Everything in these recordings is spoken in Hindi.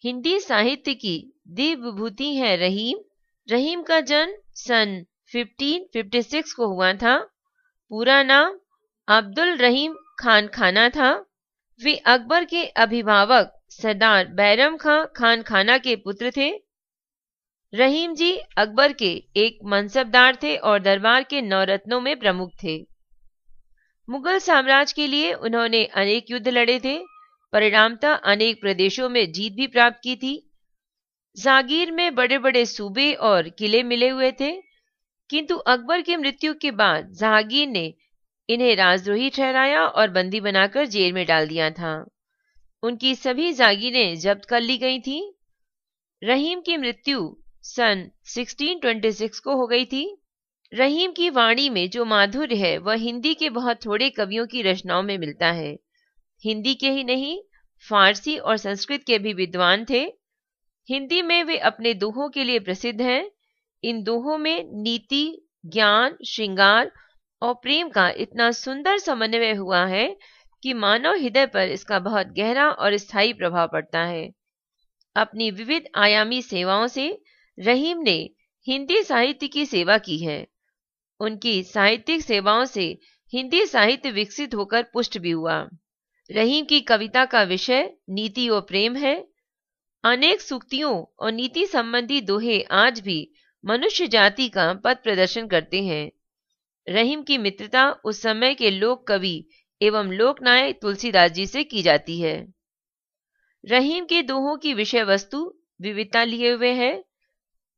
हिंदी साहित्य की दिव्य विभूति है रहीम। रहीम का जन्म सन 1556 को हुआ था। पूरा नाम अब्दुल रहीम खान खाना था। वे अकबर के अभिभावक सरदार बैरम खां खान खाना के पुत्र थे। रहीम जी अकबर के एक मनसबदार थे और दरबार के नौरत्नों में प्रमुख थे। मुगल साम्राज्य के लिए उन्होंने अनेक युद्ध लड़े थे। परिणामतः अनेक प्रदेशों में जीत भी प्राप्त की थी। जागीर में बड़े बड़े सूबे और किले मिले हुए थे, किंतु अकबर की मृत्यु के बाद जहांगीर ने इन्हें राजद्रोही ठहराया और बंदी बनाकर जेल में डाल दिया था। उनकी सभी जागीरें जब्त कर ली गई थी। रहीम की मृत्यु सन 1626 को हो गई थी। रहीम की वाणी में जो माधुर्य है वह हिंदी के बहुत थोड़े कवियों की रचनाओं में मिलता है। हिंदी के ही नहीं, फारसी और संस्कृत के भी विद्वान थे। हिंदी में वे अपने दोहों के लिए प्रसिद्ध हैं। इन दोहों में नीति, ज्ञान, श्रृंगार और प्रेम का इतना सुंदर समन्वय हुआ है कि मानव हृदय पर इसका बहुत गहरा और स्थायी प्रभाव पड़ता है। अपनी विविध आयामी सेवाओं से रहीम ने हिंदी साहित्य की सेवा की है। उनकी साहित्यिक सेवाओं से हिंदी साहित्य विकसित होकर पुष्ट भी हुआ। रहीम की कविता का विषय नीति और प्रेम है। अनेक सूक्तियों और नीति संबंधी दोहे आज भी मनुष्य जाति का पथ प्रदर्शन करते हैं। रहीम की मित्रता उस समय के लोक कवि एवं लोकनायक तुलसीदास जी से की जाती है। रहीम के दोहों की विषय वस्तु विविधता लिए हुए है।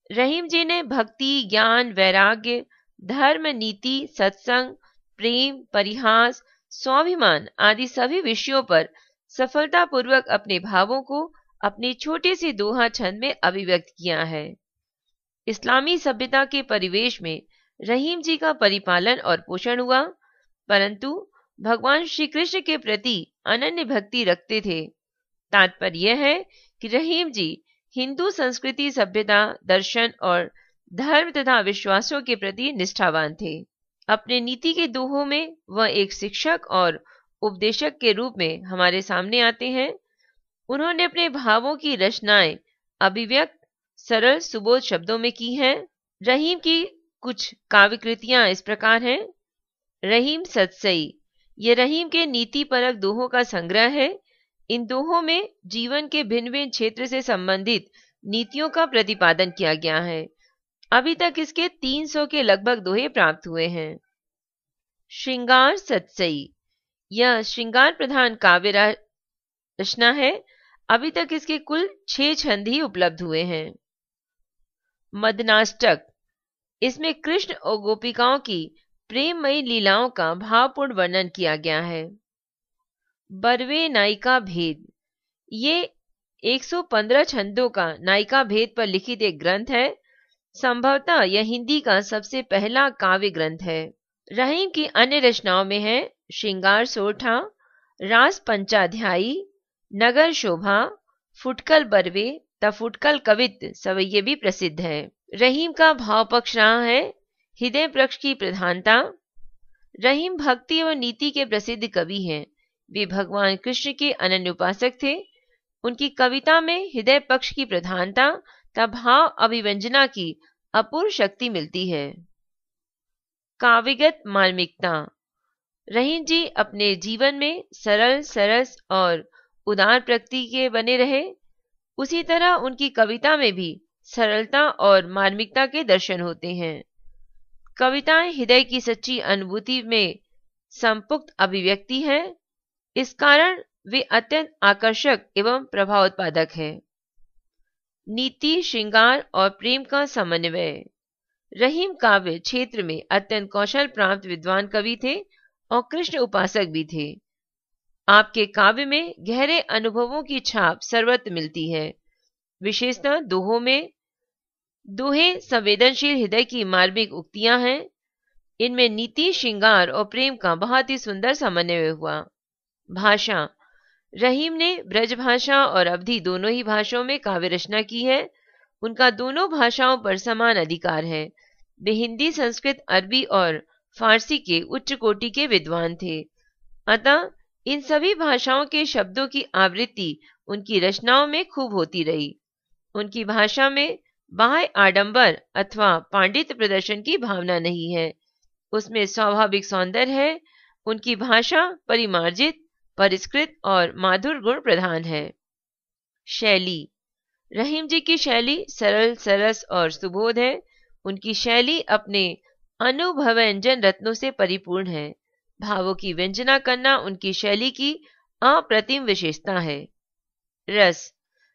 रहीम जी ने भक्ति, ज्ञान, वैराग्य, धर्म, नीति, सत्संग, प्रेम, परिहास, स्वाभिमान आदि सभी विषयों पर सफलतापूर्वक अपने भावों को अपनी छोटी सी दोहा छंद में अभिव्यक्त किया है। इस्लामी सभ्यता के परिवेश में रहीम जी का परिपालन और पोषण हुआ, परंतु भगवान श्री कृष्ण के प्रति अनन्य भक्ति रखते थे। तात्पर्य यह है कि रहीम जी हिंदू संस्कृति, सभ्यता, दर्शन और धर्म तथा विश्वासों के प्रति निष्ठावान थे। अपने नीति के दोहों में वह एक शिक्षक और उपदेशक के रूप में हमारे सामने आते हैं। उन्होंने अपने भावों की रचनाएं अभिव्यक्त सरल सुबोध शब्दों में की हैं। रहीम की कुछ काव्य कृतियां इस प्रकार हैं। रहीम सतसई, ये रहीम के नीति परक दोहों का संग्रह है। इन दोहों में जीवन के भिन्न भिन्न क्षेत्र से संबंधित नीतियों का प्रतिपादन किया गया है। अभी तक इसके 300 के लगभग दोहे प्राप्त हुए हैं। श्रृंगार सतसई, यह श्रृंगार प्रधान काव्य रचना है। अभी तक इसके कुल 6 छंद ही उपलब्ध हुए हैं। मदनाष्टक, इसमें कृष्ण और गोपिकाओं की प्रेममयी लीलाओं का भावपूर्ण वर्णन किया गया है। बरवे नायिका भेद, ये 115 छंदों का नायिका भेद पर लिखित एक ग्रंथ है। संभवतः यह हिंदी का सबसे पहला काव्य ग्रंथ है। रहीम की अन्य रचनाओं में है श्रृंगार सोरठा, रास पंचाध्यायी, नगर शोभा, फुटकल बरवे तथा फुटकल कवित्त सवैये भी प्रसिद्ध है। रहीम का भाव पक्ष रहा है हृदय पक्ष की प्रधानता। रहीम भक्ति और नीति के प्रसिद्ध कवि हैं। वे भगवान कृष्ण के अनन्य उपासक थे। उनकी कविता में हृदय पक्ष की प्रधानता तथा भाव अभिव्यंजना की अपूर्व शक्ति मिलती है। काव्यगत मार्मिकता, रहीम जी अपने जीवन में सरल, सरस और उदार प्रकृति के बने रहे। उसी तरह उनकी कविता में भी सरलता और मार्मिकता के दर्शन होते हैं। कविताएं हृदय की सच्ची अनुभूति में संपुक्त अभिव्यक्ति है। इस कारण वे अत्यंत आकर्षक एवं प्रभावोत्पादक है। नीति, श्रृंगार और प्रेम का समन्वय, रहीम काव्य क्षेत्र में अत्यंत कौशल प्राप्त विद्वान कवि थे और कृष्ण उपासक भी थे। आपके काव्य में गहरे अनुभवों की छाप सर्वत्र मिलती है। विशेषतः दोहों में। दोहे संवेदनशील हृदय की मार्मिक उक्तियां हैं। इनमें नीति, श्रृंगार और प्रेम का बहुत ही सुंदर समन्वय हुआ। भाषा, रहीम ने ब्रज भाषा और अवधी दोनों ही भाषाओं में काव्य रचना की है। उनका दोनों भाषाओं पर समान अधिकार है। वे हिंदी, संस्कृत, अरबी और फारसी के उच्च कोटि के विद्वान थे। अतः इन सभी भाषाओं के शब्दों की आवृत्ति उनकी रचनाओं में खूब होती रही। उनकी भाषा में बाह्य आडंबर अथवा पांडित्य प्रदर्शन की भावना नहीं है, उसमें स्वाभाविक सौंदर्य है। उनकी भाषा परिमार्जित, परिष्कृत और माधुर गुण प्रधान है। शैली, रहीम जी की शैली सरल, सरस और सुबोध है। उनकी शैली अपने अनुभवव्यंजन रत्नों से परिपूर्ण है। भावों की व्यंजना करना उनकी शैली की अप्रतिम विशेषता है। रस,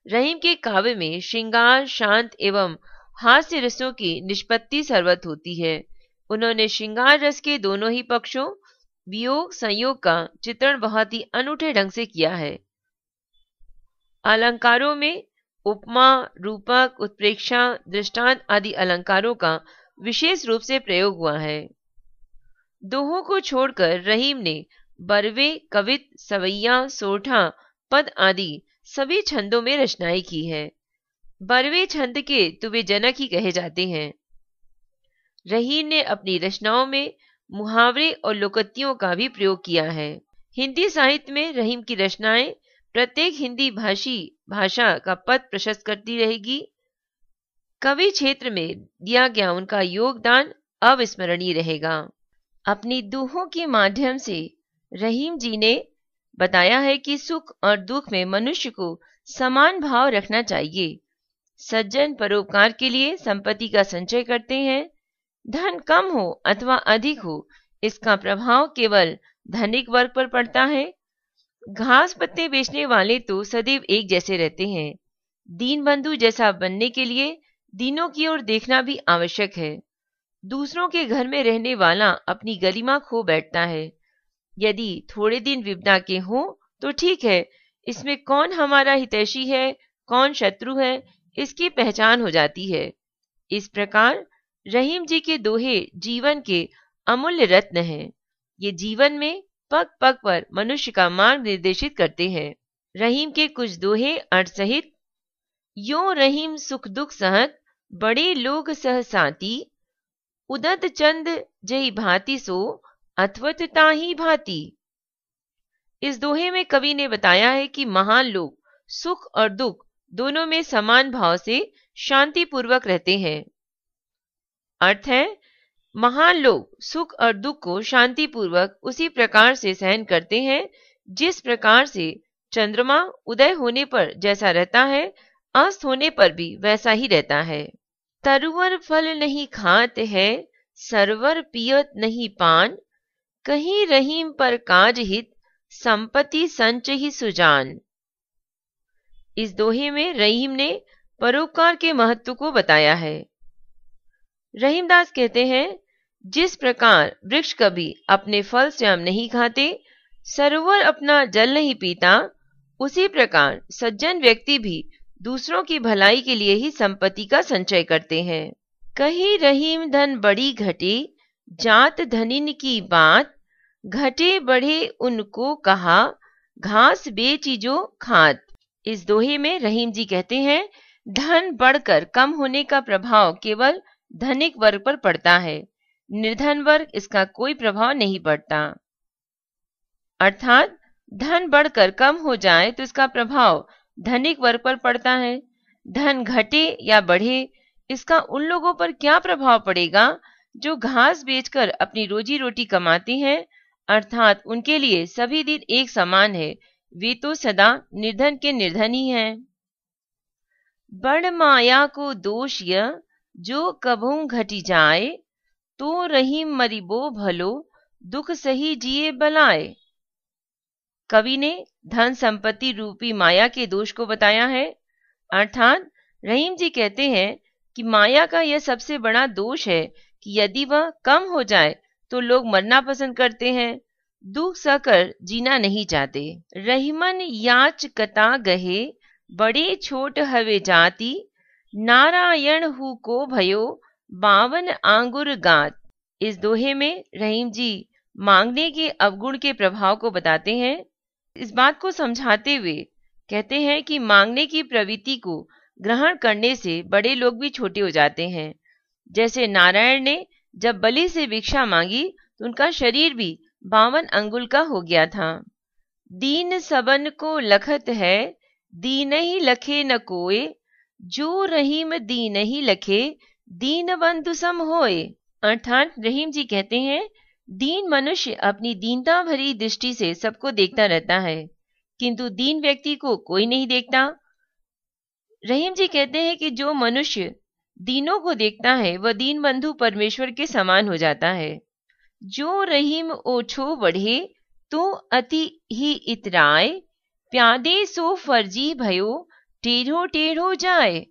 रहीम के काव्य में श्रृंगार, शांत एवं हास्य रसों की निष्पत्ति सर्वत्र होती है। उन्होंने श्रृंगार रस के दोनों ही पक्षों, वियोग संयोग का चित्रण बहुत ही अनूठे ढंग से किया है। अलंकारों में उपमा, रूपक, उत्प्रेक्षा, दृष्टांत आदि अलंकारों का विशेष रूप से प्रयोग हुआ है। दोहों को छोड़कर रहीम ने बरवे, कवित, सवैया, सोठा, पद आदि सभी छंदों में रचनाएं की है। बरवे छंद के तो वे जनक ही कहे जाते हैं। रहीम ने अपनी रचनाओं में मुहावरे और लोकोक्तियों का भी प्रयोग किया है। हिंदी साहित्य में रहीम की रचनाएं प्रत्येक हिंदी भाषी भाषा का पद प्रशस्त करती रहेगी। कवि क्षेत्र में दिया गया उनका योगदान अविस्मरणीय रहेगा। अपनी दोहों के माध्यम से रहीम जी ने बताया है कि सुख और दुख में मनुष्य को समान भाव रखना चाहिए। सज्जन परोपकार के लिए संपत्ति का संचय करते हैं। धन कम हो अथवा अधिक हो, इसका प्रभाव केवल धनिक वर्ग पर पड़ता है। घास पत्ते बेचने वाले तो सदैव एक जैसे रहते हैं। दीन बंधु जैसा बनने के लिए दीनों की ओर देखना भी आवश्यक है। दूसरों के घर में रहने वाला अपनी गरिमा खो बैठता है। यदि थोड़े दिन विपदा के हों तो ठीक है, इसमें कौन हमारा हितैषी है, कौन शत्रु है, इसकी पहचान हो जाती है। इस प्रकार रहीम जी के दोहे जीवन के अमूल्य रत्न हैं। ये जीवन में पग पग पर मनुष्य का मार्ग निर्देशित करते हैं। रहीम के कुछ दोहे अर्थ सहित: यो रहीम सुख दुख सहत, बड़े लोग सह साती, उदत चंद जही भांति सो, अथवत ताही भांति। इस दोहे में कवि ने बताया है कि महान लोग सुख और दुख दोनों में समान भाव से शांति पूर्वक रहते हैं। अर्थ है, महान लोग सुख और दुख को शांति पूर्वक उसी प्रकार से सहन करते हैं जिस प्रकार से चंद्रमा उदय होने पर जैसा रहता है, अस्त होने पर भी वैसा ही रहता है। तरुवर फल नहीं खात है, सरवर पियत नहीं पान, कहीं रहीम पर काज हित, संपत्ति संच ही सुजान। इस दोहे में रहीम ने परोपकार के महत्व को बताया है। रहीमदास कहते हैं, जिस प्रकार वृक्ष कभी अपने फल स्वयं नहीं खाते, सरोवर अपना जल नहीं पीता, उसी प्रकार सज्जन व्यक्ति भी दूसरों की भलाई के लिए ही संपत्ति का संचय करते हैं। कहीं रहीम धन बड़ी घटे, जात धनिन की बात, घटे बढ़े उनको कहा, घास बेची जो खात। इस दोहे में रहीम जी कहते हैं, धन बढ़कर कम होने का प्रभाव केवल धनिक वर्ग पर पड़ता है, निर्धन वर्ग इसका कोई प्रभाव नहीं पड़ता। अर्थात धन बढ़कर कम हो जाए तो इसका प्रभाव धनिक वर्ग पर पड़ता है। धन घटे या बढ़े, इसका उन लोगों पर क्या प्रभाव पड़ेगा जो घास बेचकर अपनी रोजी रोटी कमाते हैं, अर्थात उनके लिए सभी दिन एक समान है, वे तो सदा निर्धन के निर्धन ही हैं। बड़ माया को दोष यह, जो कभू घटी जाए, तो रहीम मरिबो भलो, दुख सही जिए बलाए। कवि ने धन संपत्ति रूपी माया के दोष को बताया है। अर्थात रहीम जी कहते हैं कि माया का यह सबसे बड़ा दोष है कि यदि वह कम हो जाए तो लोग मरना पसंद करते हैं, दुख सहकर जीना नहीं चाहते। रहीमन याच कता गहे, बड़े छोट हवे जाति, नारायण हु को भयो, 52 आंगुर गात। इस दोहे में रहीम जी मांगने के अवगुण के प्रभाव को बताते हैं। इस बात को समझाते हुए कहते हैं कि मांगने की प्रवृत्ति को ग्रहण करने से बड़े लोग भी छोटे हो जाते हैं। जैसे नारायण ने जब बलि से भिक्षा मांगी तो उनका शरीर भी 52 अंगुल का हो गया था। दीन सबन को लखत है, दीन ही लखे न कोय, जो रहीम दीन ही लखे, दीन बंधु सम होए। अर्थात रहीम जी कहते हैं, दीन मनुष्य अपनी दीनता भरी दृष्टि से सबको देखता रहता है, किंतु दीन व्यक्ति को कोई नहीं देखता। रहीम जी कहते हैं कि जो मनुष्य दीनों को देखता है वह दीन बंधु परमेश्वर के समान हो जाता है। जो रहीम ओछो बढ़े तो अति ही इतराय, प्यादे सो फर्जी भयो, टेढ़ो टेढ़ो जाए।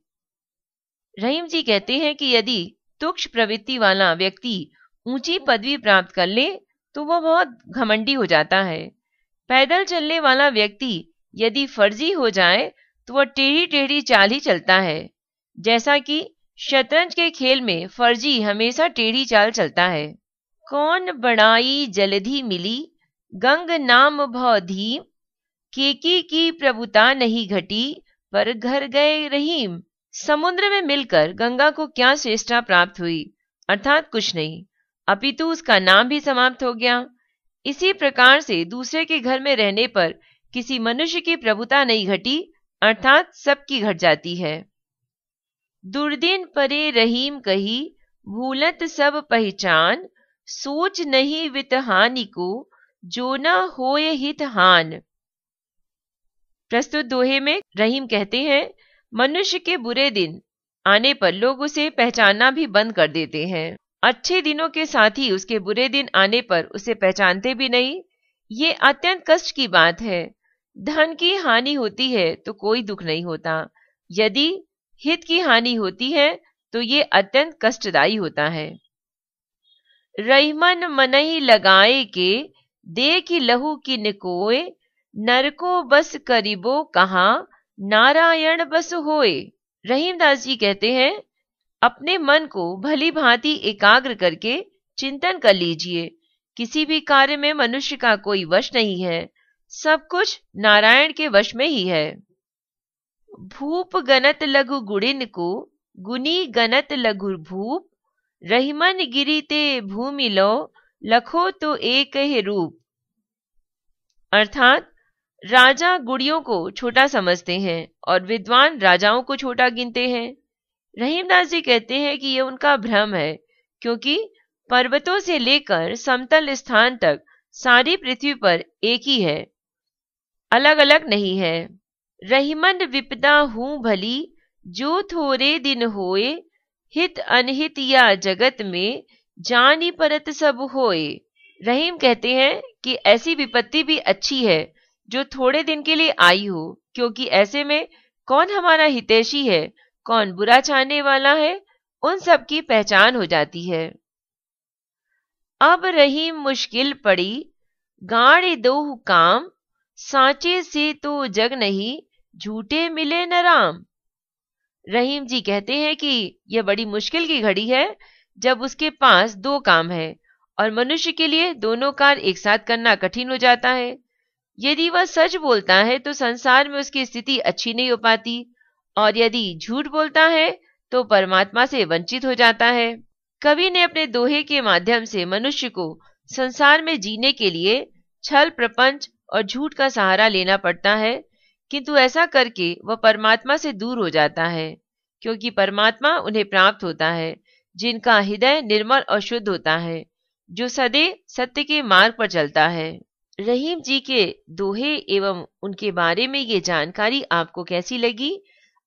रहीम जी कहते हैं कि यदि तुक्ष प्रवृत्ति वाला व्यक्ति ऊंची पदवी प्राप्त कर ले तो वह बहुत घमंडी हो जाता है। पैदल चलने वाला व्यक्ति यदि फर्जी हो जाए तो वह टेढ़ी टेढ़ी चाल ही चलता है। जैसा कि शतरंज के खेल में फर्जी हमेशा टेढ़ी चाल चलता है। कौन बड़ाई जलधि मिली, गंग नाम भौधी, केकी की प्रभुता नहीं घटी, पर घर गए रहीम। समुद्र में मिलकर गंगा को क्या श्रेष्ठता प्राप्त हुई, अर्थात कुछ नहीं, अपितु उसका नाम भी समाप्त हो गया। इसी प्रकार से दूसरे के घर में रहने पर किसी मनुष्य की प्रभुता नहीं घटी, अर्थात सबकी घट जाती है। दुर्दिन परे रहीम कही, भूलत सब पहचान, सोच नहीं वित हानि को, जो न होय हित हान। प्रस्तुत दोहे में रहीम कहते हैं, मनुष्य के बुरे दिन आने पर लोग उसे पहचानना भी बंद कर देते हैं। अच्छे दिनों के साथ ही उसके बुरे दिन आने पर उसे पहचानते भी नहीं। ये अत्यंत कष्ट की बात है। धन की हानि होती है तो कोई दुख नहीं होता, यदि हित की हानि होती है तो ये अत्यंत कष्टदायी होता है। रहीमन मनहि लगाए के, देख लहू की निकोय, नरको बस करिबो कहा, नारायण बस होए। रहीमदास जी कहते हैं, अपने मन को भली भांति एकाग्र करके चिंतन कर लीजिए। किसी भी कार्य में मनुष्य का कोई वश नहीं है, सब कुछ नारायण के वश में ही है। भूप गनत लघु गुणिन को, गुनी गनत लघु भूप, रहीमन गिरी ते भूमि लो, लखो तो एक ही रूप। अर्थात राजा गुड़ियों को छोटा समझते हैं और विद्वान राजाओं को छोटा गिनते हैं। रहीमदास जी कहते हैं कि यह उनका भ्रम है, क्योंकि पर्वतों से लेकर समतल स्थान तक सारी पृथ्वी पर एक ही है, अलग अलग नहीं है। रहीमन विपदा हूं भली, जो थोरे दिन होए, हित अनहित या जगत में, जानी परत सब होए। रहीम कहते हैं कि ऐसी विपत्ति भी अच्छी है जो थोड़े दिन के लिए आई हो, क्योंकि ऐसे में कौन हमारा हितैषी है, कौन बुरा चाहने वाला है, उन सब की पहचान हो जाती है। अब रहीम मुश्किल पड़ी, गाड़ दोह काम, सांचे से तो जग नहीं, झूठे मिले न राम। रहीम जी कहते हैं कि यह बड़ी मुश्किल की घड़ी है जब उसके पास दो काम है और मनुष्य के लिए दोनों कार्य एक साथ करना कठिन हो जाता है। यदि वह सच बोलता है तो संसार में उसकी स्थिति अच्छी नहीं हो पाती, और यदि झूठ बोलता है तो परमात्मा से वंचित हो जाता है। कवि ने अपने दोहे के माध्यम से मनुष्य को संसार में जीने के लिए छल प्रपंच और झूठ का सहारा लेना पड़ता है, किंतु ऐसा करके वह परमात्मा से दूर हो जाता है, क्योंकि परमात्मा उन्हें प्राप्त होता है जिनका हृदय निर्मल और शुद्ध होता है, जो सदैव सत्य के मार्ग पर चलता है। रहीम जी के दोहे एवं उनके बारे में ये जानकारी आपको कैसी लगी?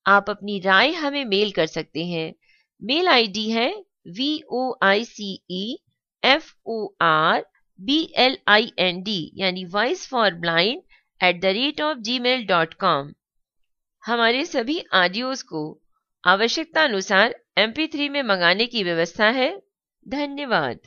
आप अपनी राय हमें मेल कर सकते हैं। मेल आईडी है voiceforblind यानी वॉइस फॉर ब्लाइंड @gmail.com। हमारे सभी ऑडियोज को आवश्यकता अनुसार MP3 में मंगाने की व्यवस्था है। धन्यवाद।